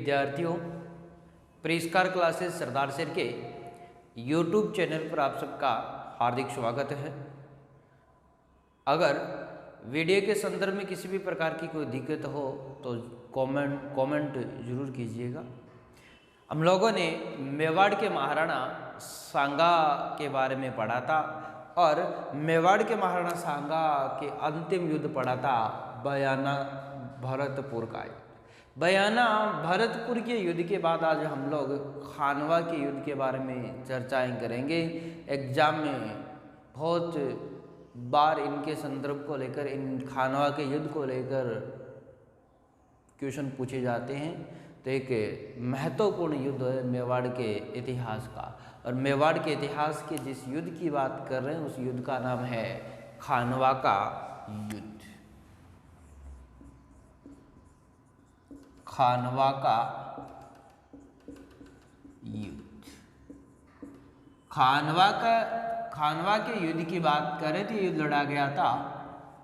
विद्यार्थियों, परिष्कार क्लासेस सरदार सर के YouTube चैनल पर आप सबका हार्दिक स्वागत है। अगर वीडियो के संदर्भ में किसी भी प्रकार की कोई दिक्कत हो तो कमेंट जरूर कीजिएगा। हम लोगों ने मेवाड़ के महाराणा सांगा के बारे में पढ़ा था और मेवाड़ के महाराणा सांगा के अंतिम युद्ध पढ़ा था बयाना भरतपुर का। बयाना भरतपुर के युद्ध के बाद आज हम लोग खानवा के युद्ध के बारे में चर्चाएं करेंगे। एग्जाम में बहुत बार इनके संदर्भ को लेकर, इन खानवा के युद्ध को लेकर क्वेश्चन पूछे जाते हैं। तो एक महत्वपूर्ण युद्ध है मेवाड़ के इतिहास का, और मेवाड़ के इतिहास के जिस युद्ध की बात कर रहे हैं उस युद्ध का नाम है खानवा का युद्ध। खानवा का युद्ध। खानवा के युद्ध की बात करें तो युद्ध लड़ा गया था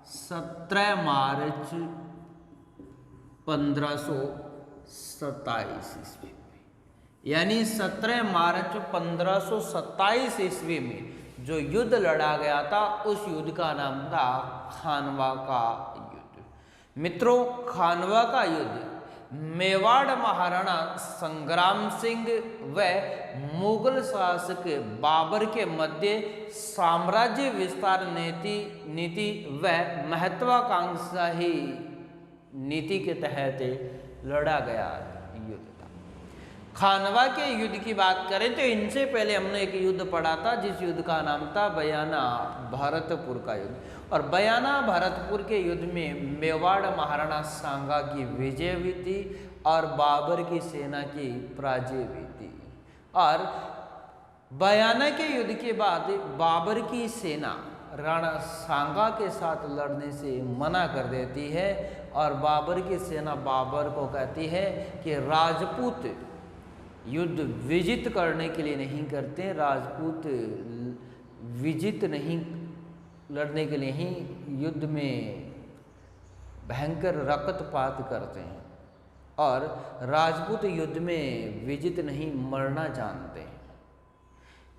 17 मार्च 1527 ईस्वी में, यानी 17 मार्च 1527 ईस्वी में जो युद्ध लड़ा गया था उस युद्ध का नाम था खानवा का युद्ध। मित्रों, खानवा का युद्ध मेवाड़ महाराणा संग्राम सिंह व मुगल शासक बाबर के मध्य साम्राज्य विस्तार नीति व महत्वाकांक्षी नीति के तहत लड़ा गया युद्ध था। खानवा के युद्ध की बात करें तो इनसे पहले हमने एक युद्ध पढ़ा था जिस युद्ध का नाम था बयाना भरतपुर का युद्ध। और बयाना भरतपुर के युद्ध में मेवाड़ महाराणा सांगा की विजय हुई थी और बाबर की सेना की पराजय हुई थी। और बयाना के युद्ध के बाद बाबर की सेना राणा सांगा के साथ लड़ने से मना कर देती है और बाबर की सेना बाबर को कहती है कि राजपूत युद्ध विजित करने के लिए नहीं करते, राजपूत विजित नहीं लड़ने के लिए ही युद्ध में भयंकर रक्तपात करते हैं और राजपूत युद्ध में विजित नहीं मरना जानते हैं।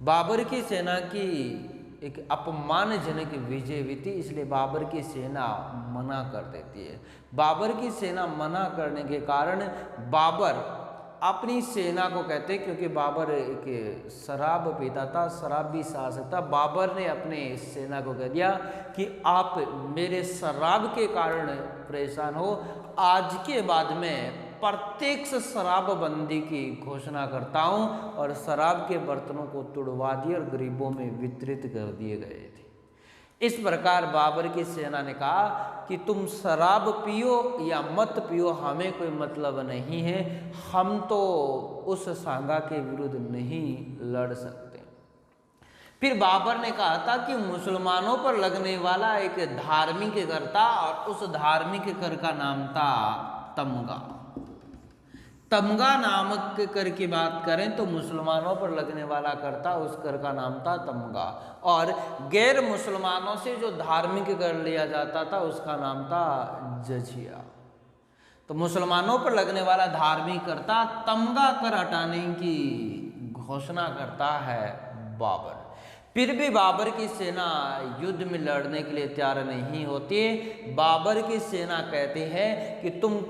बाबर की सेना की एक अपमानजनक विजय हुई थी, इसलिए बाबर की सेना मना कर देती है। बाबर की सेना मना करने के कारण बाबर अपनी सेना को कहते हैं, क्योंकि बाबर एक शराब पीता था, शराबी शासक था। बाबर ने अपने सेना को कह दिया कि आप मेरे शराब के कारण परेशान हो, आज के बाद मैं प्रत्येक शराबबंदी की घोषणा करता हूं, और शराब के बर्तनों को तुड़वा दिए और गरीबों में वितरित कर दिए गए थे। इस प्रकार बाबर की सेना ने कहा कि तुम शराब पियो या मत पियो, हमें कोई मतलब नहीं है, हम तो उस सांगा के विरुद्ध नहीं लड़ सकते। फिर बाबर ने कहा था कि मुसलमानों पर लगने वाला एक धार्मिक कर था और उस धार्मिक कर का नाम था तमगा। तमगा नामक कर की बात करें तो मुसलमानों पर लगने वाला कर था, उस कर का नाम था तमगा। और गैर मुसलमानों से जो धार्मिक कर लिया जाता था उसका नाम था जजिया। तो मुसलमानों पर लगने वाला धार्मिक कर था, तमगा कर हटाने की घोषणा करता है बाबर। फिर भी बाबर की सेना युद्ध में लड़ने के लिए तैयार नहीं होती। बाबर की सेना कहती है कि तुम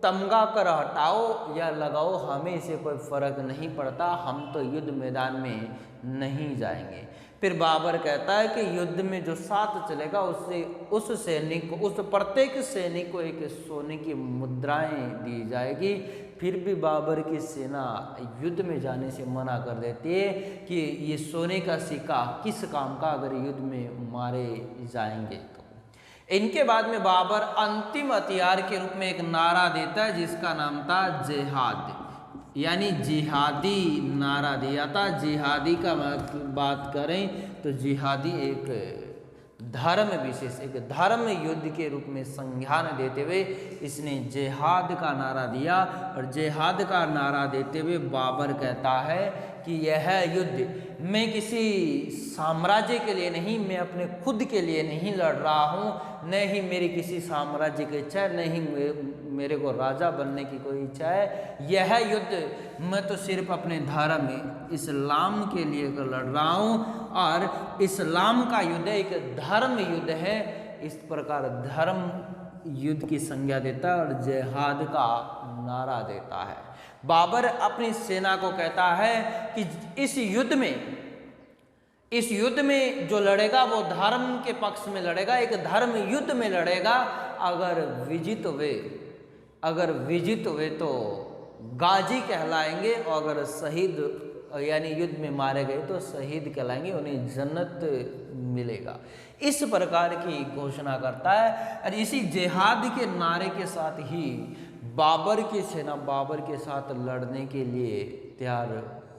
तमगा कर हटाओ या लगाओ, हमें इसे कोई फर्क नहीं पड़ता, हम तो युद्ध मैदान में नहीं जाएंगे। फिर बाबर कहता है कि युद्ध में जो साथ चलेगा उससे उस सैनिक को, उस प्रत्येक सैनिक को एक सोने की मुद्राएं दी जाएगी। फिर भी बाबर की सेना युद्ध में जाने से मना कर देती है कि ये सोने का सिक्का किस काम का अगर युद्ध में मारे जाएंगे तो। इनके बाद में बाबर अंतिम हथियार के रूप में एक नारा देता है जिसका नाम था जिहाद, यानी जिहादी नारा दिया था। जिहादी का बात करें तो जिहादी एक धर्म विशेष, एक धर्म युद्ध के रूप में संज्ञान देते हुए इसने जिहाद का नारा दिया। और जिहाद का नारा देते हुए बाबर कहता है कि यह युद्ध मैं किसी साम्राज्य के लिए नहीं, मैं अपने खुद के लिए नहीं लड़ रहा हूँ, न ही मेरी किसी साम्राज्य की इच्छा, न ही मेरे को राजा बनने की कोई इच्छा है। यह युद्ध मैं तो सिर्फ अपने धर्म इस्लाम के लिए लड़ रहा हूँ और इस्लाम का युद्ध एक धर्म युद्ध है। इस प्रकार धर्म युद्ध की संज्ञा देता है और जिहाद का नारा देता है। बाबर अपनी सेना को कहता है कि इस युद्ध में जो लड़ेगा वो धर्म के पक्ष में लड़ेगा, एक धर्म युद्ध में लड़ेगा। अगर विजित हुए तो गाजी कहलाएंगे और अगर शहीद यानी युद्ध में मारे गए तो शहीद कहलाएंगे, उन्हें जन्नत मिलेगा। इस प्रकार की घोषणा करता है और इसी जिहाद के नारे के साथ ही बाबर की सेना बाबर के साथ लड़ने के लिए तैयार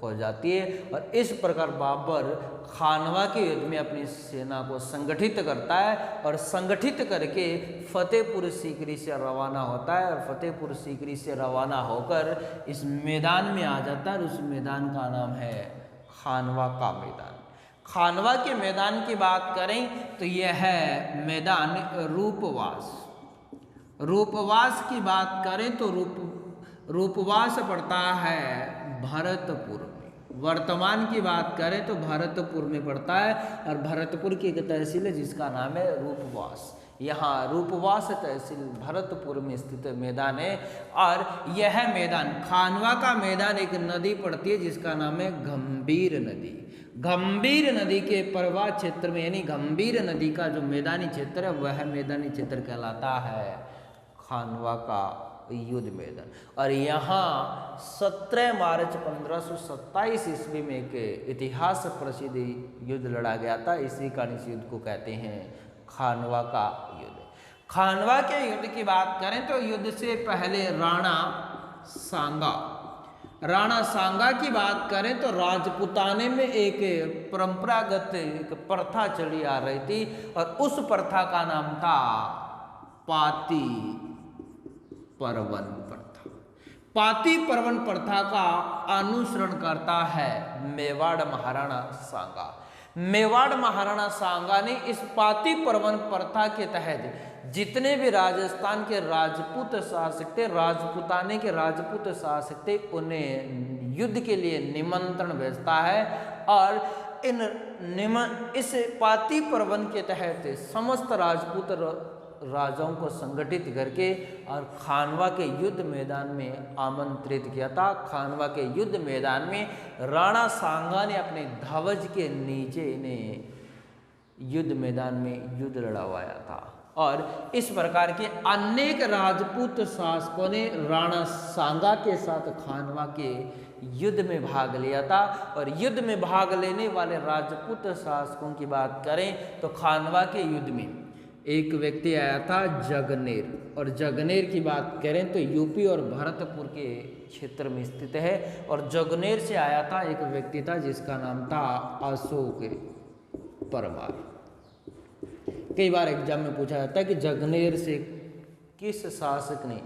हो जाती है और इस प्रकार बाबर खानवा के युद्ध में अपनी सेना को संगठित करता है और संगठित करके फतेहपुर सीकरी से रवाना होता है और फतेहपुर सीकरी से रवाना होकर इस मैदान में आ जाता है और उस मैदान का नाम है खानवा का मैदान। खानवा के मैदान की बात करें तो यह है मैदान रूपवास की बात करें तो रूपवास पड़ता है भरतपुर में। वर्तमान की बात करें तो भरतपुर में पड़ता है और भरतपुर की एक तहसील है जिसका नाम है रूपवास। यहाँ रूपवास तहसील भरतपुर में स्थित मैदान है और यह मैदान खानवा का मैदान एक नदी पड़ती है जिसका नाम है गंभीर नदी। गंभीर नदी के प्रवाह क्षेत्र में यानी गंभीर नदी का जो मैदानी क्षेत्र है वह मैदानी क्षेत्र कहलाता है खानवा का युद्ध मैदान। और यहाँ 17 मार्च 1527 ईस्वी में एक इतिहास प्रसिद्ध युद्ध लड़ा गया था। इसी कारण इस युद्ध को कहते हैं खानवा का युद्ध। खानवा के युद्ध की बात करें तो युद्ध से पहले राणा सांगा की बात करें तो राजपुताने में एक परंपरागत एक प्रथा चली आ रही थी और उस प्रथा का नाम था पाती पर्वन प्रथा। पाती पर्वन प्रथा का अनुसरण करता है मेवाड़ महाराणा सांगा। मेवाड़ महाराणा सांगा ने इस पाती पर्वन प्रथा के तहत जितने भी राजस्थान के राजपूत शासक थे, राजपुताने के राजपूत शासक थे, उन्हें युद्ध के लिए निमंत्रण भेजता है और इस पाती पर्वन के तहत समस्त राजपूत राजाओं को संगठित करके और खानवा के युद्ध मैदान में आमंत्रित किया था। खानवा के युद्ध मैदान में राणा सांगा ने अपने ध्वज के नीचे इन्हें युद्ध मैदान में युद्ध लड़वाया था और इस प्रकार के अनेक राजपूत शासकों ने राणा सांगा के साथ खानवा के युद्ध में भाग लिया था। और युद्ध में भाग लेने वाले राजपूत शासकों की बात करें तो खानवा के युद्ध में एक व्यक्ति आया था जगनेर। और जगनेर की बात करें तो यूपी और भरतपुर के क्षेत्र में स्थित है और जगनेर से आया था एक व्यक्ति था जिसका नाम था अशोक परमार। कई बार एग्जाम में पूछा जाता है कि जगनेर से किस शासक ने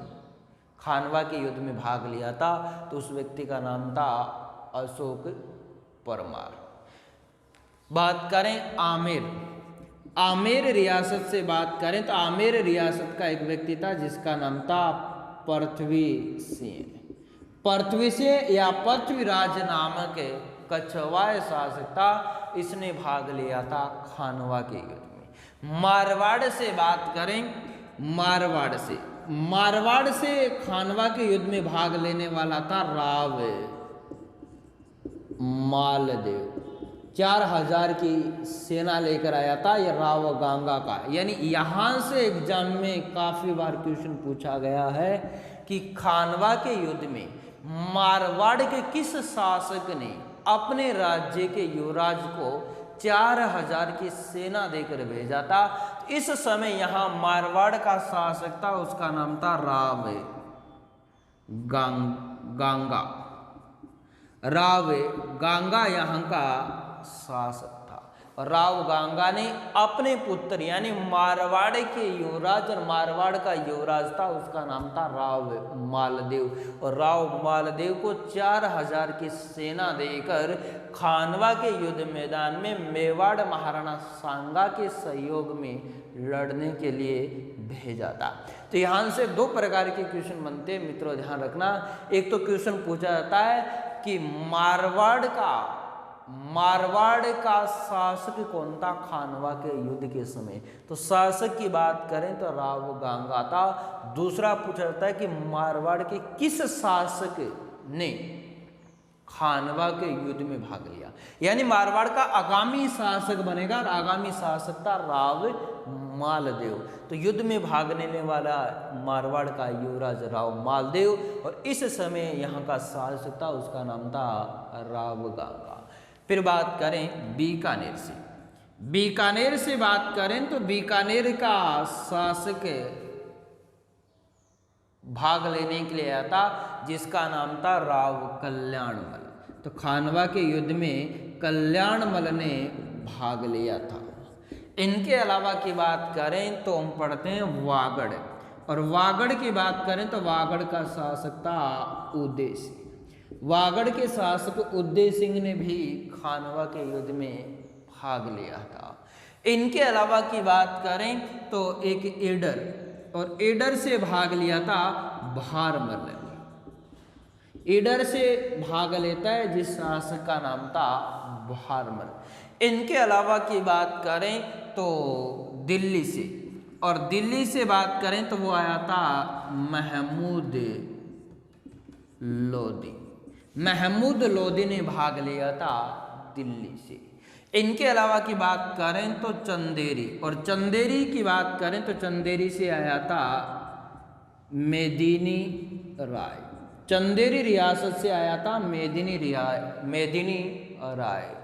खानवा के युद्ध में भाग लिया था, तो उस व्यक्ति का नाम था अशोक परमार। बात करें आमेर रियासत से बात करें तो आमेर रियासत का एक व्यक्ति था जिसका नाम था पृथ्वी सिंह या पृथ्वीराज नामक कछवाए शासक था। इसने भाग लिया था खानवा के युद्ध में। मारवाड़ से बात करें, मारवाड़ से खानवा के युद्ध में भाग लेने वाला था राव मालदेव। 4000 की सेना लेकर आया था ये राव गांगा का। यानी यहाँ से एग्जाम में काफ़ी बार क्वेश्चन पूछा गया है कि खानवा के युद्ध में मारवाड़ के किस शासक ने अपने राज्य के युवराज को 4000 की सेना देकर भेजा था। इस समय यहाँ मारवाड़ का शासक था, उसका नाम था राव गांगा यहाँ का शासक था। और राव गांगा ने अपने पुत्र यानी मारवाड़ के युवराज, और मारवाड़ का युवराज था उसका नाम था राव मालदेव, और राव मालदेव को 4000 की सेना देकर खानवा के युद्ध मैदान में मेवाड़ महाराणा सांगा के सहयोग में लड़ने के लिए भेजा था। तो यहाँ से दो प्रकार के क्वेश्चन बनते हैं मित्रों, ध्यान रखना। एक तो क्वेश्चन पूछा जाता है कि मारवाड़ का शासक कौन था खानवा के युद्ध के समय। तो शासक की बात करें तो राव गांगा था। दूसरा पूछा जाता है कि मारवाड़ के किस शासक ने खानवा के युद्ध में भाग लिया, यानी मारवाड़ का आगामी शासक बनेगा, और आगामी शासक था राव मालदेव। तो युद्ध में भाग लेने वाला मारवाड़ का युवराज राव मालदेव, और इस समय यहाँ का शासक था, उसका नाम था राव गांगा। फिर बात करें बीकानेर से बात करें तो बीकानेर का शासक भाग लेने के लिए आया था, जिसका नाम था राव कल्याणमल। तो खानवा के युद्ध में कल्याणमल ने भाग लिया था। इनके अलावा की बात करें तो हम पढ़ते हैं वागड़, और वागड़ की बात करें तो वागड़ का शासक था उदय सिंह। वागड़ के शासक उदय सिंह ने भी खानवा के युद्ध में भाग लिया था। इनके अलावा की बात करें तो एक ईडर, और ईडर से भाग लिया था भारमल। ईडर से भाग लेता है जिस शासक का नाम था भारमल। इनके अलावा की बात करें तो दिल्ली से, और दिल्ली से बात करें तो वो आया था महमूद लोदी। महमूद लोदी ने भाग लिया था दिल्ली से। इनके अलावा की बात करें तो चंदेरी, और चंदेरी की बात करें तो चंदेरी से आया था मेदिनी राय। चंदेरी रियासत से आया था मेदिनी राय।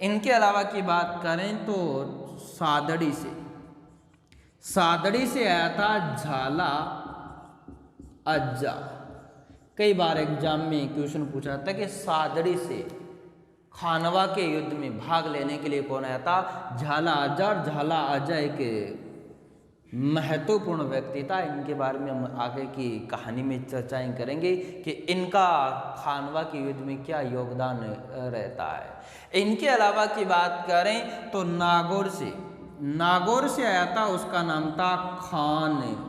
इनके अलावा की बात करें तो सादड़ी से आया था झाला अज्जा। कई बार एग्जाम में क्वेश्चन पूछा था कि सादड़ी से खानवा के युद्ध में भाग लेने के लिए कौन आया था, झाला अज्जा। और झाला अज्जा एक महत्वपूर्ण व्यक्ति था। इनके बारे में हम आगे की कहानी में चर्चाएं करेंगे कि इनका खानवा के युद्ध में क्या योगदान रहता है। इनके अलावा की बात करें तो नागौर से आया था, उसका नाम था खान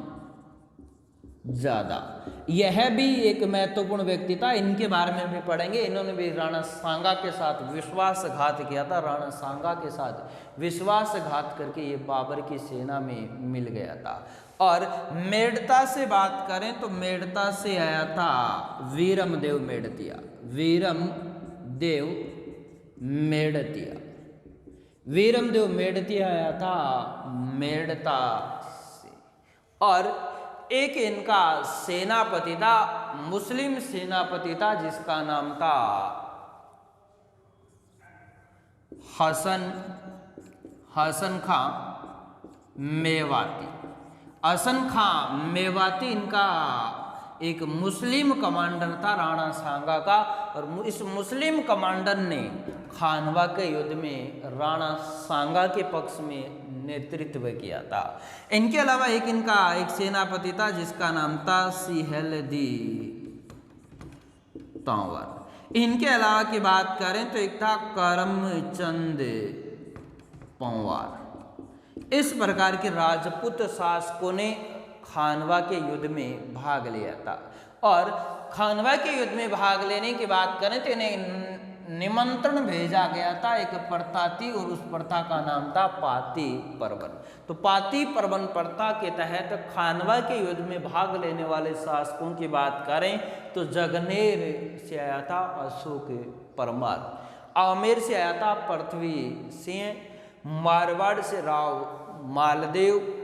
ज़्यादा। यह भी एक महत्वपूर्ण व्यक्ति था, इनके बारे में भी पढ़ेंगे। इन्होंने भी राणा सांगा के साथ विश्वासघात किया था। राणा सांगा के साथ विश्वासघात करके ये बाबर की सेना में मिल गया था। और मेड़ता से बात करें तो मेड़ता से आया था वीरमदेव मेड़तिया आया था मेड़ता से। और एक इनका सेनापति था, मुस्लिम सेनापति था, जिसका नाम था हसन खां मेवाती इनका एक मुस्लिम कमांडर था राणा सांगा का। और इस मुस्लिम कमांडर ने खानवा के युद्ध में राणा सांगा के पक्ष में नेतृत्व किया था। इनके अलावा एक सेनापति था जिसका नाम था सिहलदी तंवर। इनके अलावा की बात करें तो एक था करमचंद पंवार। इस प्रकार के राजपूत शासकों ने खानवा के युद्ध में भाग लिया था। और खानवा के युद्ध में भाग लेने की बात करें तो इन्हें निमंत्रण भेजा गया था एक प्रथा थी, और उस प्रथा का नाम था पाती पर्वन। तो पाती पर्वन प्रथा के तहत खानवा के युद्ध में भाग लेने वाले शासकों की बात करें तो जगनेर से आया था अशोक परमार, आमेर से आया था पृथ्वी सिंह, मारवाड़ से राव मालदेव,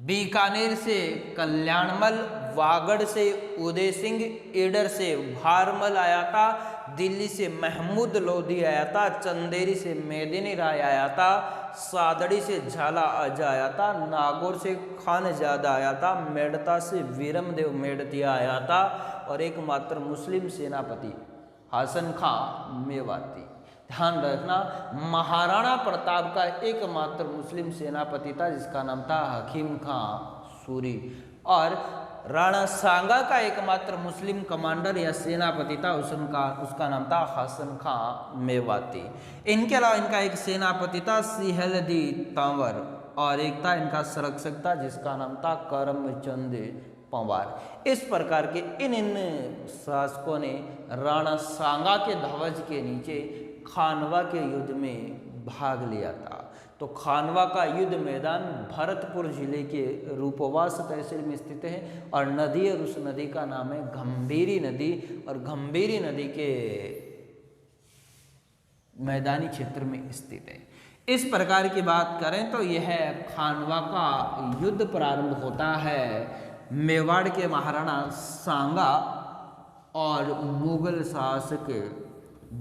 बीकानेर से कल्याणमल, वागड़ से उदय सिंह, ईडर से भारमल आया था, दिल्ली से महमूद लोधी आया था, चंदेरी से मेदिनी राय आया था, सादड़ी से झाला अज्जा आया था, नागौर से खान ज़्यादा आया था, मेड़ता से वीरमदेव मेड़तिया आया था, और एकमात्र मुस्लिम सेनापति हसन खां मेवाती। ध्यान रखना, महाराणा प्रताप का एकमात्र मुस्लिम सेनापति था जिसका नाम था हकीम खां सूरी, और राणा सांगा का एकमात्र मुस्लिम कमांडर या सेनापति था उसका नाम था हसन खां मेवाती। इनके अलावा इनका एक सेनापति था सिहलदी तंवर, और एक था इनका संरक्षक था जिसका नाम था करमचंद पंवार। इस प्रकार के इन शासकों ने राणा सांगा के ध्वज के नीचे खानवा के युद्ध में भाग लिया था। तो खानवा का युद्ध मैदान भरतपुर जिले के रूपवास तहसील में स्थित है और नदी और उस नदी का नाम है गंभीरी नदी और गंभीरी नदी के मैदानी क्षेत्र में स्थित है। इस प्रकार की बात करें तो यह खानवा का युद्ध प्रारंभ होता है मेवाड़ के महाराणा सांगा और मुगल शासक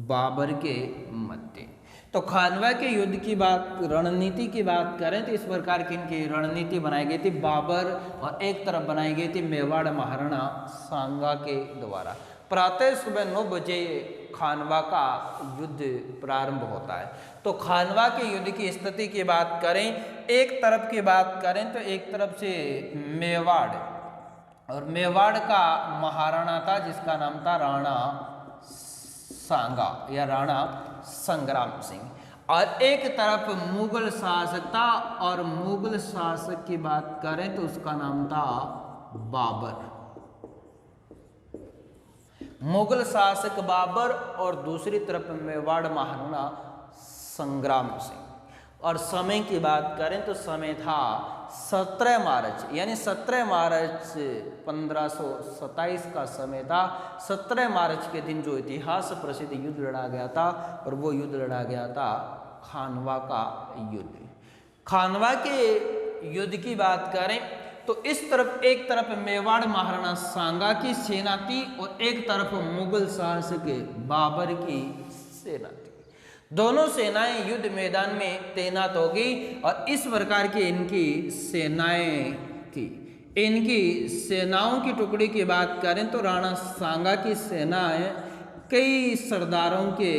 बाबर के मध्य। तो खानवा के युद्ध की बात, रणनीति की बात करें तो इस प्रकार की इनकी रणनीति बनाई गई थी बाबर और एक तरफ बनाई गई थी मेवाड़ महाराणा सांगा के द्वारा। प्रातः सुबह 9 बजे खानवा का युद्ध प्रारंभ होता है। तो खानवा के युद्ध की स्थिति की बात करें, एक तरफ की बात करें तो एक तरफ से मेवाड़ और मेवाड़ का महाराणा था जिसका नाम था राणा सांगा या राणा संग्राम सिंह और एक तरफ मुगल शासक था और मुगल शासक की बात करें तो उसका नाम था बाबर। मुगल शासक बाबर और दूसरी तरफ मेवाड़ महाराणा संग्राम सिंह। और समय की बात करें तो समय था 17 मार्च यानी 17 मार्च 1527 का समय था। 17 मार्च के दिन जो इतिहास प्रसिद्ध युद्ध लड़ा गया था और वो युद्ध लड़ा गया था खानवा का युद्ध। खानवा के युद्ध की बात करें तो इस तरफ एक तरफ मेवाड़ महाराणा सांगा की सेना थी और एक तरफ मुगल शासक बाबर की सेना थी। दोनों सेनाएं युद्ध मैदान में तैनात हो गई और इस प्रकार की इनकी सेनाएं थी। इनकी सेनाओं की टुकड़ी की बात करें तो राणा सांगा की सेनाएं कई सरदारों के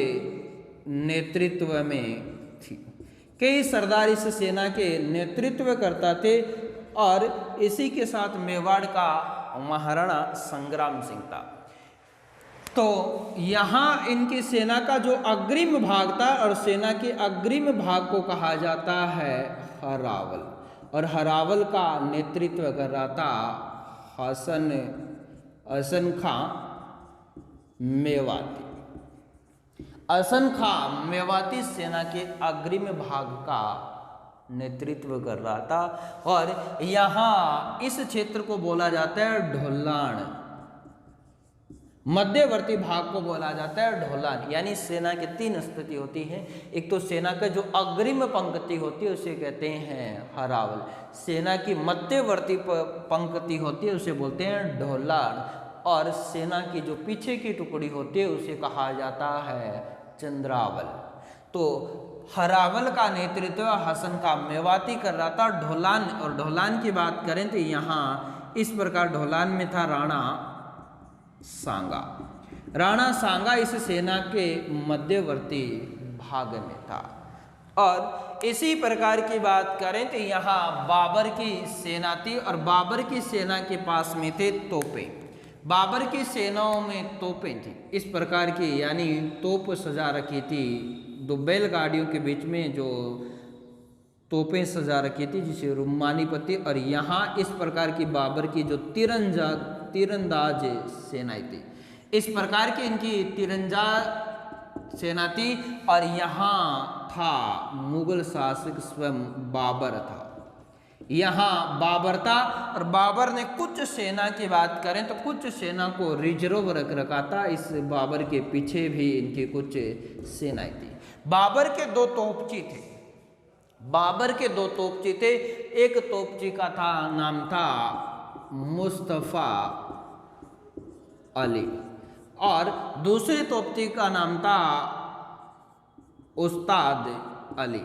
नेतृत्व में थी। कई सरदार इस सेना के नेतृत्व करता थे और इसी के साथ मेवाड़ का महाराणा संग्राम सिंह था। तो यहाँ इनकी सेना का जो अग्रिम भाग था और सेना के अग्रिम भाग को कहा जाता है हरावल और हरावल का नेतृत्व कर रहा था हसन खां मेवाती। हसन खां मेवाती सेना के अग्रिम भाग का नेतृत्व कर रहा था और यहाँ इस क्षेत्र को बोला जाता है ढोलान। मध्यवर्ती भाग को बोला जाता है ढोलान। यानी सेना की 3 स्थिति होती है। एक तो सेना का जो अग्रिम पंक्ति होती है उसे कहते हैं हरावल। सेना की मध्यवर्ती पंक्ति होती है उसे बोलते हैं ढोलान और सेना की जो पीछे की टुकड़ी होती है उसे कहा जाता है चंद्रावल। तो हरावल का नेतृत्व हसन का मेवाती कर रहा था। ढोलान और ढोलान की बात करें तो यहाँ इस प्रकार ढोलान में था राणा सांगा। राणा सांगा इस सेना के मध्यवर्ती भाग में था। और इसी प्रकार की बात करें तो यहाँ बाबर की सेना थी और बाबर की सेना के पास में थे तोपें। बाबर की सेनाओं में तोपें थी इस प्रकार की, यानी तोप सजा रखी थी। 2 बैलगाड़ियों के बीच में जो तोपें सजा रखी थी जिसे रुम्मानी पत्ती। और यहाँ इस प्रकार की बाबर की जो तीरंदाज सेनाएं थी, इस प्रकार की इनकी तीरंदाज सेना थी। और यहाँ था मुगल शासक स्वयं बाबर था। यहाँ बाबर था और बाबर ने कुछ सेना की बात करें तो कुछ सेना को रिजर्व रख रखा था। इस बाबर के पीछे भी इनकी कुछ सेनाएं थी। बाबर के 2 तोपची थे। बाबर के 2 तोपची थे। एक तोपची का था नाम था मुस्तफा अली और दूसरे तोपची का नाम था उस्ताद अली।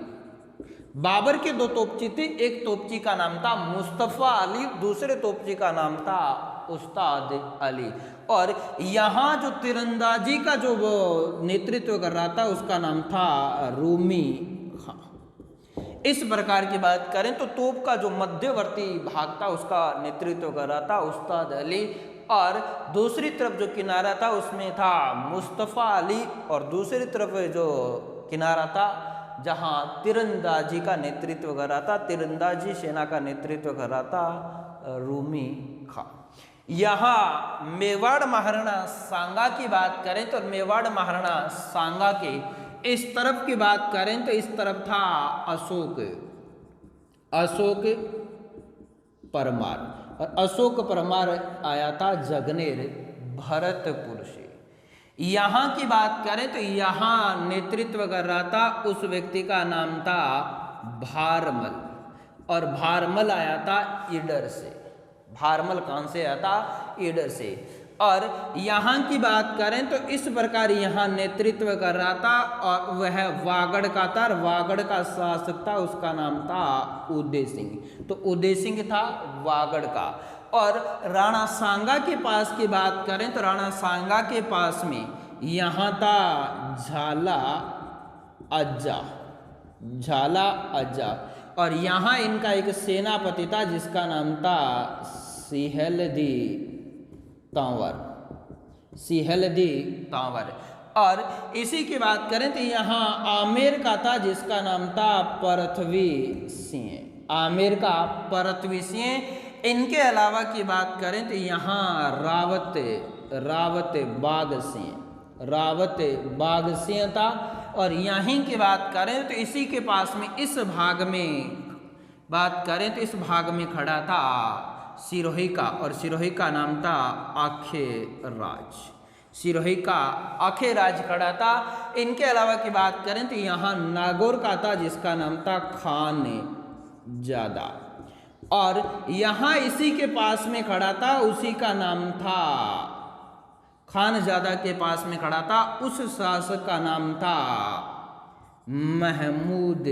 बाबर के 2 तोपची थे। एक तोपची का नाम था मुस्तफा अली, दूसरे तोपची का नाम था उस्ताद अली। और यहाँ जो तीरंदाजी का जो नेतृत्व कर रहा था उसका नाम था रूमी खां। इस प्रकार की बात करें तो तोप का जो मध्यवर्ती भाग था उसका नेतृत्व कर रहा था उस्ताद अली और दूसरी तरफ जो किनारा था उसमें था मुस्तफ़ा अली और दूसरी तरफ जो किनारा था जहां तीरंदाजी का नेतृत्व कर रहा था, तीरंदाजी सेना का नेतृत्व कर रहा था रूमी खां। यहाँ मेवाड़ महाराणा सांगा की बात करें तो मेवाड़ महाराणा सांगा के इस तरफ की बात करें तो इस तरफ था अशोक परमार, और अशोक परमार आया था जगनेर भरतपुर से। यहाँ की बात करें तो यहाँ नेतृत्व कर रहा था उस व्यक्ति का नाम था भारमल, और भारमल आया था ईडर से। भारमल कहाँ से आया था? ईडर से। और यहाँ की बात करें तो इस प्रकार यहाँ नेतृत्व कर रहा था और वह वागड़ का था, वागड़ का शासक था, उसका नाम था उदय सिंह। तो उदय सिंह था वागड़ का। और राणा सांगा के पास की बात करें तो राणा सांगा के पास में यहाँ था झाला अज्जा, और यहाँ इनका एक सेनापति था जिसका नाम था सिहलदी तांवर। और इसी की बात करें तो यहाँ आमेर का था जिसका नाम था पृथ्वी सिंह, आमेर का पृथ्वी सिंह। इनके अलावा की बात करें तो यहाँ रावत बाग सिंह था। और यहीं की बात करें तो इसी के पास में इस भाग में बात करें तो इस भाग में खड़ा था सिरोही का, और सिरोही का नाम था आखेराज। सिरोही का आखेराज खड़ा था। इनके अलावा की बात करें तो यहाँ नागौर का था जिसका नाम था खान जादा, और यहाँ इसी के पास में खड़ा था, उसी का नाम था खानजादा के पास में खड़ा था, उस शासक का नाम था महमूद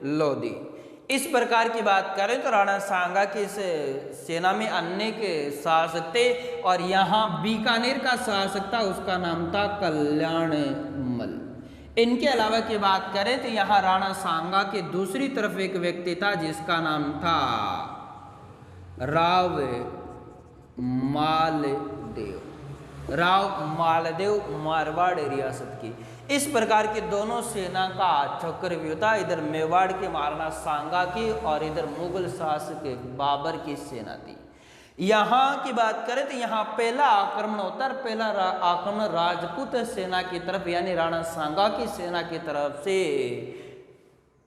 लोदी। इस प्रकार की बात करें तो राणा सांगा की सेना में अन्य के शासक थे, और यहाँ बीकानेर का शासक था, उसका नाम था कल्याणमल। इनके अलावा की बात करें तो यहाँ राणा सांगा के दूसरी तरफ एक व्यक्ति था जिसका नाम था राव मालदेव, मारवाड़ रियासत की। इस प्रकार के दोनों सेना का चक्रव्यूह था, इधर मेवाड़ के महाराणा सांगा की और इधर मुगल शासक बाबर की सेना थी। यहाँ की बात करें तो यहाँ पहला आक्रमण होता है, पहला आक्रमण राजपूत सेना की तरफ यानी राणा सांगा की सेना की तरफ से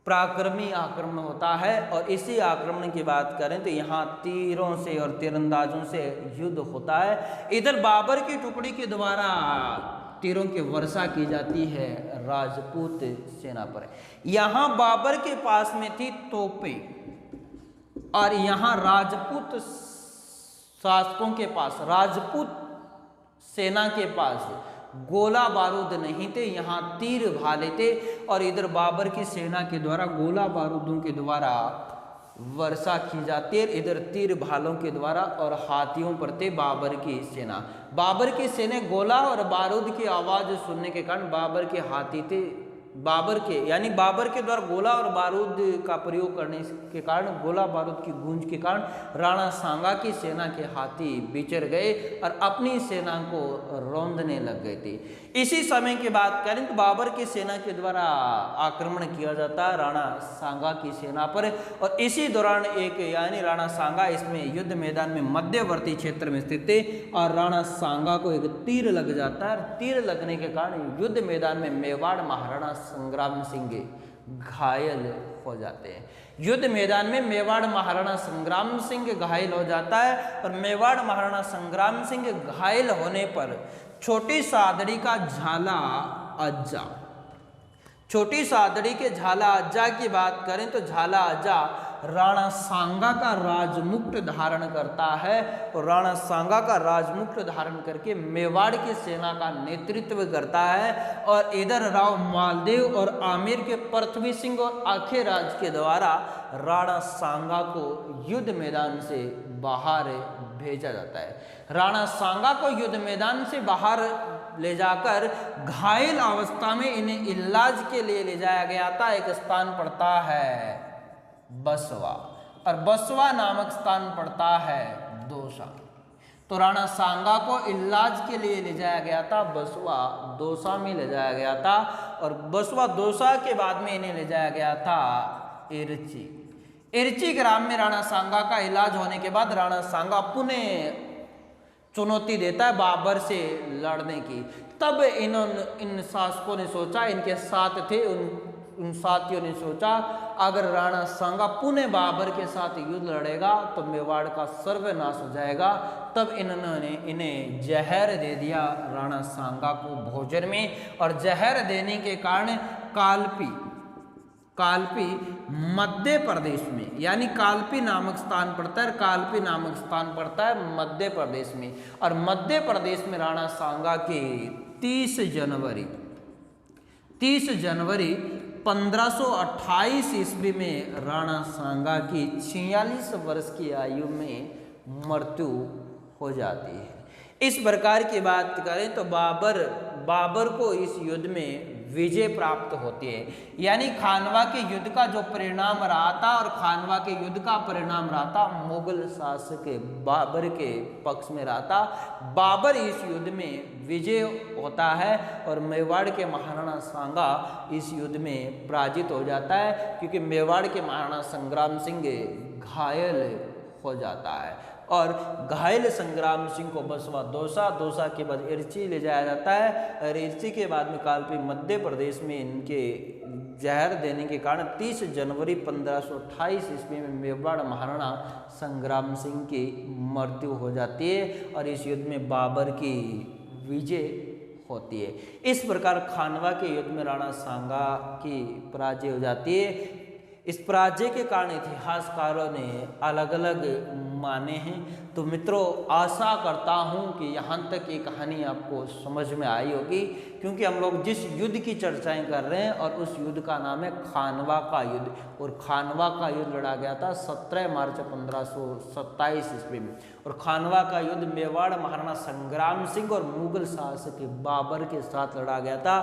पराक्रमी आक्रमण होता है। और इसी आक्रमण की बात करें तो यहाँ तीरों से और तीरंदाजों से युद्ध होता है। इधर बाबर की टुकड़ी के द्वारा तीरों की वर्षा की जाती है राजपूत सेना पर। यहाँ बाबर के पास में थी तोपें, और यहाँ राजपूत शासकों के पास, राजपूत सेना के पास गोला बारूद नहीं थे, यहाँ तीर भाले थे। और इधर बाबर की सेना के द्वारा गोला बारूदों के द्वारा वर्षा की जाती है, इधर तीर भालों के द्वारा, और हाथियों पर थे बाबर की सेना। बाबर की सेना गोला और बारूद की आवाज़ सुनने के कारण बाबर के हाथी थे, बाबर के द्वारा गोला और बारूद का प्रयोग करने के कारण, गोला बारूद की गूंज के कारण राणा सांगा की सेना के हाथी बिचर गए और अपनी सेना को रौंदने लग गए थे। इसी समय की बात करें तो बाबर की सेना के द्वारा आक्रमण किया जाता है राणा सांगा की सेना पर, और इसी दौरान एक यानी राणा सांगा इसमें युद्ध मैदान में मध्यवर्ती क्षेत्र में स्थित थे, और राणा सांगा को एक तीर लग जाता है। तीर लगने के कारण युद्ध मैदान में मेवाड़ महाराणा संग्राम सिंह घायल हो जाते हैं। युद्ध मैदान में मेवाड़ महाराणा संग्राम सिंह घायल हो जाता है, और मेवाड़ महाराणा संग्राम सिंह घायल होने पर छोटी सादड़ी का झाला अज्जा, छोटी सादड़ी के झाला अज्जा की बात करें तो झाला अज्जा राणा सांगा का राजमुकुट धारण करता है, और राणा सांगा का राजमुकुट धारण करके मेवाड़ की सेना का नेतृत्व करता है। और इधर राव मालदेव और आमेर के पृथ्वी सिंह और आखेराज के द्वारा राणा सांगा को युद्ध मैदान से बाहर भेजा जाता है। राणा सांगा को युद्ध मैदान से बाहर ले जाकर घायल अवस्था में इन्हें इलाज के लिए ले जाया गया था। एक स्थान पड़ता है बसवा, और बसवा नामक स्थान पड़ता है दौसा। तो राणा सांगा को इलाज के लिए ले जाया गया था बसवा दौसा में ले जाया गया था, और बसवा दौसा के बाद में इन्हें ले जाया गया था इरची। इरची ग्राम में राणा सांगा का इलाज होने के बाद राणा सांगा पुनः चुनौती देता है बाबर से लड़ने की। तब इन शासकों ने सोचा, इनके साथ थे उन साथियों ने सोचा, अगर राणा सांगा पुनः बाबर के साथ युद्ध लड़ेगा तो मेवाड़ का सर्वनाश हो जाएगा। तब इन्होंने इन्हें जहर दे दिया राणा सांगा को भोजन में, और जहर देने के कारण कालपी मध्य प्रदेश में, यानी कालपी नामक स्थान पड़ता है, कालपी नामक स्थान पड़ता है मध्य प्रदेश में। और मध्य प्रदेश में राणा सांगा के 30 जनवरी 1528 ईस्वी में राणा सांगा की 46 वर्ष की आयु में मृत्यु हो जाती है। इस प्रकार की बात करें तो बाबर को इस युद्ध में विजय प्राप्त होती है, यानी खानवा के युद्ध का जो परिणाम रहा था, और खानवा के युद्ध का परिणाम रहा था मुगल शासक बाबर के पक्ष में रहा था। बाबर इस युद्ध में विजय होता है और मेवाड़ के महाराणा सांगा इस युद्ध में पराजित हो जाता है, क्योंकि मेवाड़ के महाराणा संग्राम सिंह घायल हो जाता है। और घायल संग्राम सिंह को बसवा दौसा के बाद इरची ले जाया जाता है, और इरची के बाद में कालपी मध्य प्रदेश में इनके जहर देने के कारण 30 जनवरी 1528 ईस्वी में मेवाड़ महाराणा संग्राम सिंह की मृत्यु हो जाती है, और इस युद्ध में बाबर की विजय होती है। इस प्रकार खानवा के युद्ध में राणा सांगा की पराजय हो जाती है। इस पराजय के कारण इतिहासकारों ने अलग अलग माने हैं। तो मित्रों, आशा करता हूं कि यहाँ तक ये कहानी आपको समझ में आई होगी, क्योंकि हम लोग जिस युद्ध की चर्चाएं कर रहे हैं और उस युद्ध का नाम है खानवा का युद्ध, और खानवा का युद्ध लड़ा गया था 17 मार्च 1527 ईस्वी में। और खानवा का युद्ध मेवाड़ महाराणा संग्राम सिंह और मुगल शासक बाबर के साथ लड़ा गया था।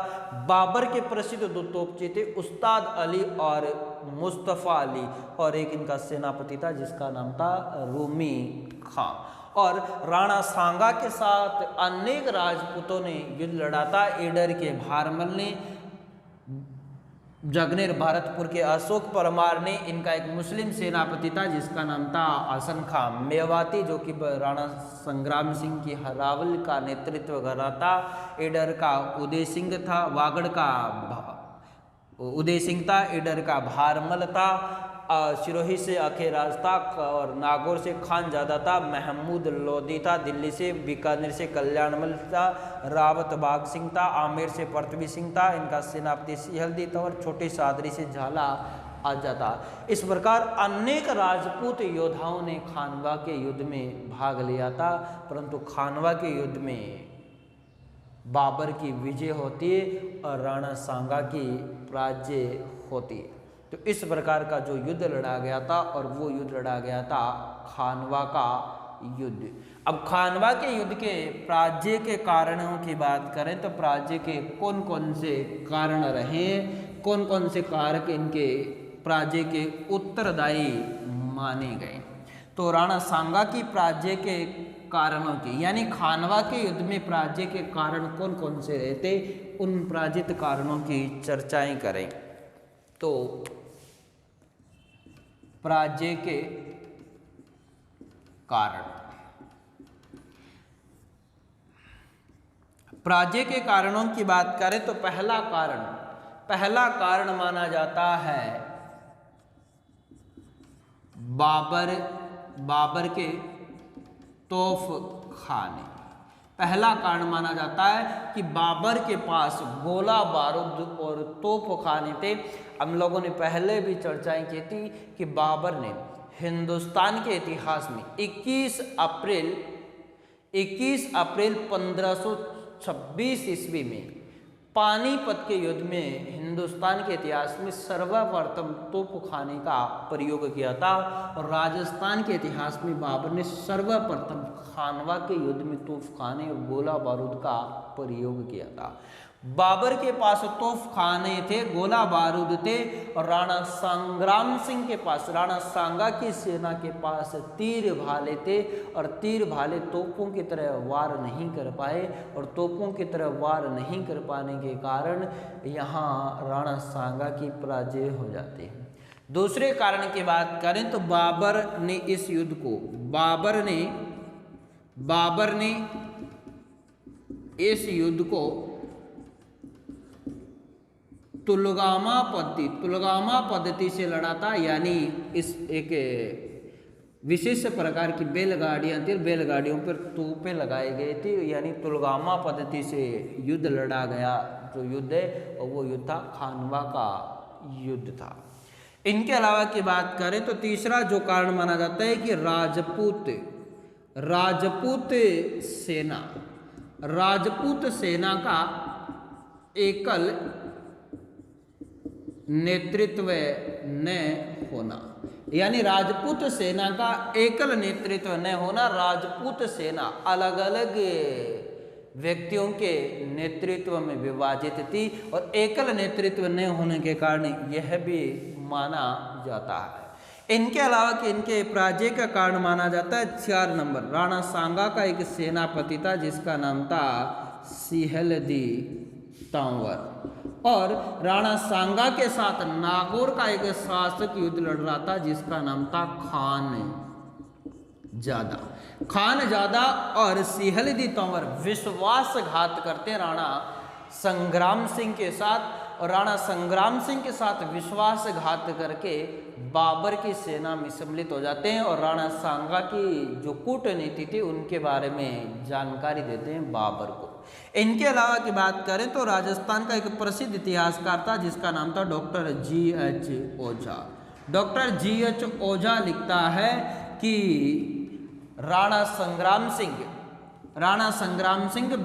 बाबर के प्रसिद्ध दो तोपचे थे, उस्ताद अली और मुस्तफ़ा अली, और एक इनका सेनापति था जिसका नाम था रूमी खां। और राणा सांगा के साथ अनेक राजपूतों ने युद्ध लड़ा था। ईडर के भारमल ने, जगनेर भरतपुर के अशोक परमार ने, इनका एक मुस्लिम सेनापति था जिसका नाम था हसन खां मेवाती, जो कि राणा संग्राम सिंह की हरावल का नेतृत्व कर रहा था। ईडर का उदय सिंह था, वागड़ का उदय सिंह था, ईडर का भारमल था, सिरोही से अखेराज था, और नागौर से खानजादा था, महमूद लोधी था, दिल्ली से बीकानेर से कल्याणमल था, रावत बाग सिंह था, आमेर से पृथ्वी सिंह था, इनका सेनापति सिहलदी था, और छोटी सादरी से झाला आजा था। इस प्रकार अनेक राजपूत योद्धाओं ने खानवा के युद्ध में भाग लिया था, परंतु खानवा के युद्ध में बाबर की विजय होती है और राणा सांगा की पराजय होती है। तो इस प्रकार का जो युद्ध लड़ा गया था, और वो युद्ध लड़ा गया था खानवा का युद्ध। अब खानवा के युद्ध के पराजय के कारणों की बात करें तो पराजय के कौन कौन से कारण रहे, कौन कौन से कारक इनके पराजय के उत्तरदायी माने गए। तो राणा सांगा की पराजय के कारणों की, यानी खानवा के युद्ध में पराजय के कारण कौन कौन से रहते, उन पराजित कारणों की चर्चाएं करें। तो पराजय के कारण, पराजय के कारणों की बात करें तो पहला कारण माना जाता है बाबर के तोफ खाने। पहला कारण माना जाता है कि बाबर के पास गोला बारूद और तोप खाने थे। हम लोगों ने पहले भी चर्चाएं की थी कि बाबर ने हिंदुस्तान के इतिहास में 21 अप्रैल 1526 ईस्वी में पानीपत के युद्ध में हिंदुस्तान के इतिहास में सर्वप्रथम तोप खाने का प्रयोग किया था, और राजस्थान के इतिहास में बाबर ने सर्वप्रथम खानवा के युद्ध में तोप खाने और गोला बारूद का प्रयोग किया था। बाबर के पास तोफ खाने थे, गोला बारूद थे, और राणा संग्राम सिंह के पास, राणा सांगा की सेना के पास तीर भाले थे, और तीर भाले तोपों की तरह वार नहीं कर पाए, और तोपों की तरह वार नहीं कर पाने के कारण यहाँ राणा सांगा की पराजय हो जाती है। दूसरे कारण की बात करें तो बाबर ने इस युद्ध को, बाबर ने इस युद्ध को तुलगामा पद्धति से लड़ा था, यानी इस एक विशेष प्रकार की बैलगाड़ियाँ थी, बैलगाड़ियों पर तोपें लगाए गए थे, यानी तुलगामा पद्धति से युद्ध लड़ा गया। जो युद्ध है और वो युद्ध था खानवा का युद्ध था। इनके अलावा की बात करें तो तीसरा जो कारण माना जाता है कि राजपूत सेना का एकल नेतृत्व न होना, यानी राजपूत सेना का एकल नेतृत्व न होना। राजपूत सेना अलग अलग व्यक्तियों के नेतृत्व में विभाजित थी, और एकल नेतृत्व न होने के कारण यह भी माना जाता है। इनके अलावा कि इनके पराजय का कारण माना जाता है 4 नंबर, राणा सांगा का एक सेनापति था जिसका नाम था सिहलदी तंवर, और राणा सांगा के साथ नागौर का एक शासक युद्ध लड़ रहा था जिसका नाम था खान जादा और सिहलदी तंवर विश्वासघात करते राणा संग्राम सिंह के साथ, और राणा संग्राम सिंह के साथ विश्वासघात करके बाबर की सेना में सम्मिलित हो जाते हैं, और राणा सांगा की जो कूटनीति थी उनके बारे में जानकारी देते हैं बाबर को। इनके अलावा की बात करें तो राजस्थान का एक प्रसिद्ध इतिहासकार था जिसका नाम था डॉक्टर G.H. ओझा। Doctor G.H. ओझा लिखता है कि राणा संग्राम सिंह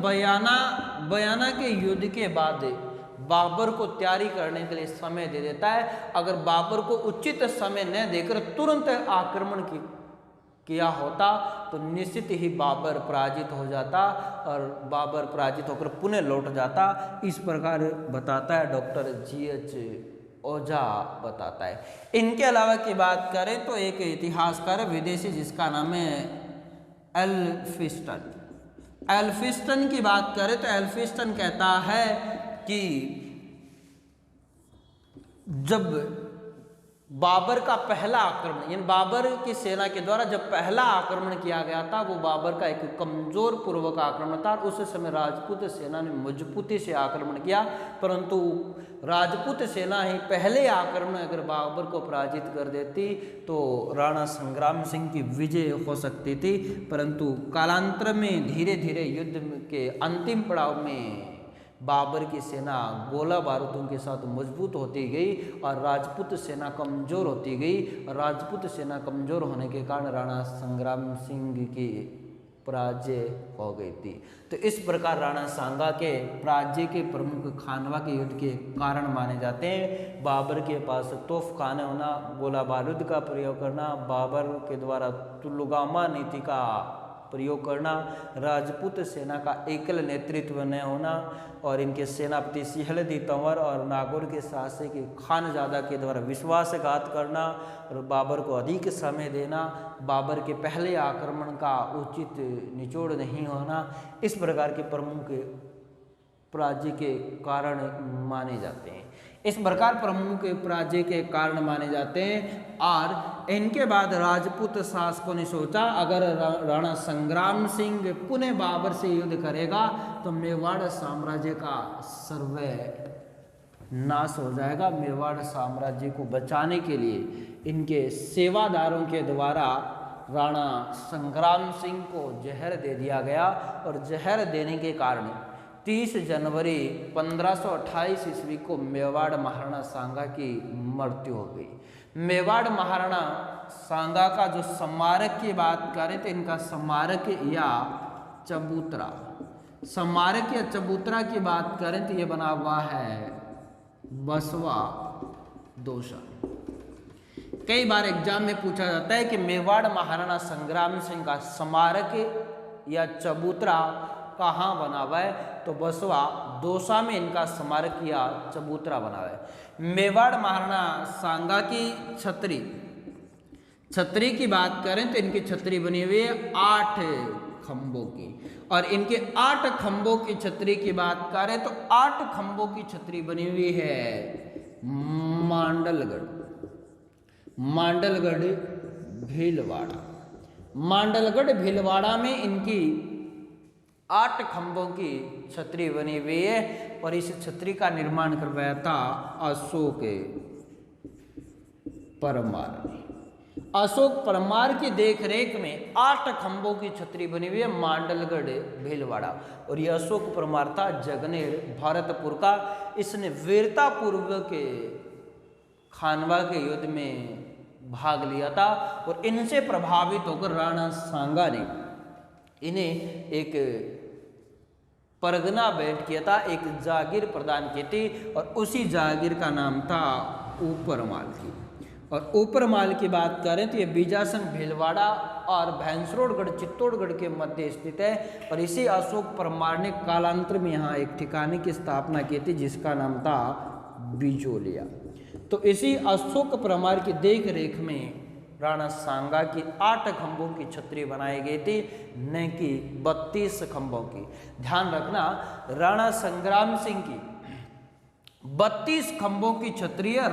बयाना के युद्ध के बाद बाबर को तैयारी करने के लिए समय दे देता है। अगर बाबर को उचित समय न देकर तुरंत आक्रमण किया होता तो निश्चित ही बाबर पराजित हो जाता, और बाबर पराजित होकर पुनः लौट जाता। इस प्रकार बताता है डॉक्टर G.H. ओझा बताता है। इनके अलावा की बात करें तो एक इतिहासकार विदेशी जिसका नाम है एल्फिस्टन की बात करें तो एल्फिस्टन कहता है कि जब बाबर का पहला आक्रमण, यानी बाबर की सेना के द्वारा जब पहला आक्रमण किया गया था वो बाबर का एक कमजोर पूर्वक आक्रमण था, और उस समय राजपूत सेना ने मजबूती से आक्रमण किया, परंतु राजपूत सेना ही पहले आक्रमण अगर बाबर को पराजित कर देती तो राणा संग्राम सिंह की विजय हो सकती थी। परंतु कालांतर में धीरे धीरे युद्ध के अंतिम पड़ाव में बाबर की सेना गोला बारूदों के साथ मजबूत होती गई और राजपूत सेना कमज़ोर होती गई। राजपूत सेना कमज़ोर होने के कारण राणा संग्राम सिंह की पराजय हो गई थी। तो इस प्रकार राणा सांगा के पराजय के प्रमुख खानवा के युद्ध के कारण माने जाते हैं। बाबर के पास तोफ खाने होना, गोला बारूद का प्रयोग करना, बाबर के द्वारा तुलगामा नीति का प्रयोग करना, राजपूत सेना का एकल नेतृत्व न होना, और इनके सेनापति सिहलदी तंवर और नागौर के शासक खानजादा के द्वारा विश्वासघात करना और बाबर को अधिक समय देना, बाबर के पहले आक्रमण का उचित निचोड़ नहीं होना, इस प्रकार के प्रमुख पराजय के कारण माने जाते हैं। इस प्रकार प्रमुख पराजय के कारण माने जाते हैं। और इनके बाद राजपूत शासकों ने सोचा अगर राणा संग्राम सिंह पुनः बाबर से युद्ध करेगा तो मेवाड़ साम्राज्य का सर्वे नाश हो जाएगा। मेवाड़ साम्राज्य को बचाने के लिए इनके सेवादारों के द्वारा राणा संग्राम सिंह को जहर दे दिया गया, और जहर देने के कारण 30 जनवरी 1528 ईस्वी को मेवाड़ महाराणा सांगा की मृत्यु हो गई। मेवाड़ महाराणा सांगा का जो स्मारक की बात करें तो इनका स्मारक या चबूतरा की बात करें तो ये बना हुआ है बसवा दोसा। कई बार एग्जाम में पूछा जाता है कि मेवाड़ महाराणा संग्राम सिंह का स्मारक या चबूतरा कहाँ बना हुआ है, तो बसवा दौसा में इनका स्मारक या चबूतरा बना हुआ है। मेवाड़ महाराणा सांगा की छतरी की बात करें तो इनकी छतरी बनी हुई है 8 खंभों की, और इनके 8 खंभों की छतरी की बात करें तो 8 खंभों की छतरी बनी हुई है मांडलगढ़ भीलवाड़ा। मांडलगढ़ भीलवाड़ा में इनकी 8 खंभों की छतरी बनी हुई है, और इस छतरी का निर्माण करवाया था अशोक परमार ने। अशोक परमार की देखरेख में 8 खंभों की छतरी बनी हुई है मांडलगढ़ भीलवाड़ा, और यह अशोक परमार था जगनेर भरतपुर का। इसने वीरता पूर्वक के खानवा के युद्ध में भाग लिया था, और इनसे प्रभावित होकर राणा सांगा ने इन्हें एक परगना भेंट किया था, एक जागीर प्रदान की थी, और उसी जागीर का नाम था ऊपरमाल की। और ऊपरमाल की बात करें तो ये बीजासन भीलवाड़ा और भैंसरोडगढ़ चित्तौड़गढ़ के मध्य स्थित है, और इसी अशोक परमार ने कालांतर में यहाँ एक ठिकाने की स्थापना की थी जिसका नाम था बिजोलिया। तो इसी अशोक परमार की देख रेख में राणा सांगा की 8 खंभों की छतरी बनाई गई थी, न कि 32 खंभों की। ध्यान रखना, राणा संग्राम सिंह की 32 खंभों की छतरी है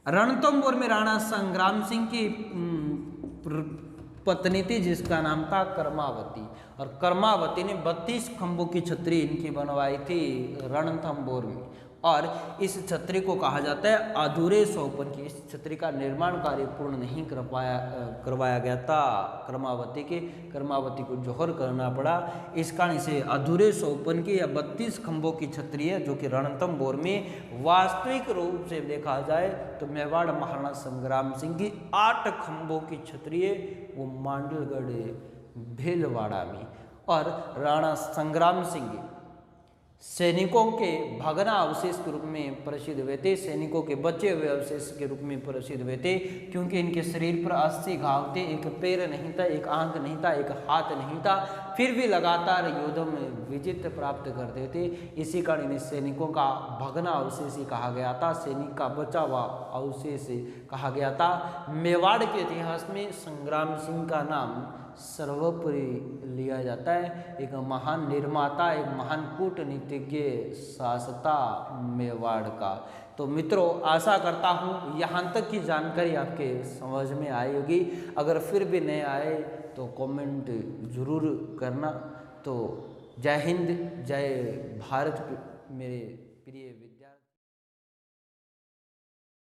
रणथंभौर में राणा संग्राम सिंह की पत्नी थी जिसका नाम था कर्मावती, और कर्मावती ने 32 खंभों की छतरी इनकी बनवाई थी रणथंभौर में, और इस छतरी को कहा जाता है अधूरे सोपन की। इस छतरी का निर्माण कार्य पूर्ण नहीं करवाया गया था कर्मावती को जौहर करना पड़ा, इस कारण इसे अधूरे सोपन की या 32 खंभों की छतरी है, जो कि रणथंभौर में वास्तविक रूप से देखा जाए तो मेवाड़ महाराणा संग्राम सिंह की 8 खंभों की छतरी है, वो मांडलगढ़ भीलवाड़ा में। और राणा संग्राम सिंह सैनिकों के भगना अवशेष के रूप में प्रसिद्ध हुए थे, सैनिकों के बचे हुए अवशेष के रूप में प्रसिद्ध हुए थे, क्योंकि इनके शरीर पर 80 घाव थे, एक पैर नहीं था, एक आंख नहीं था, एक हाथ नहीं था, फिर भी लगातार युद्धों में विजय प्राप्त करते थे। इसी कारण इन्हें सैनिकों का भगना अवशेष ही कहा गया था, सैनिक का बचा हुआ अवशेष कहा गया था। मेवाड़ के इतिहास में संग्राम सिंह का नाम सर्वोपरि लिया जाता है, एक महान निर्माता, एक महान कूटनीतिज्ञ शासता मेवाड़ का। तो मित्रों, आशा करता हूँ यहाँ तक की जानकारी आपके समझ में आई होगी। अगर फिर भी नहीं आए तो कमेंट जरूर करना। तो जय हिंद, जय भारत मेरे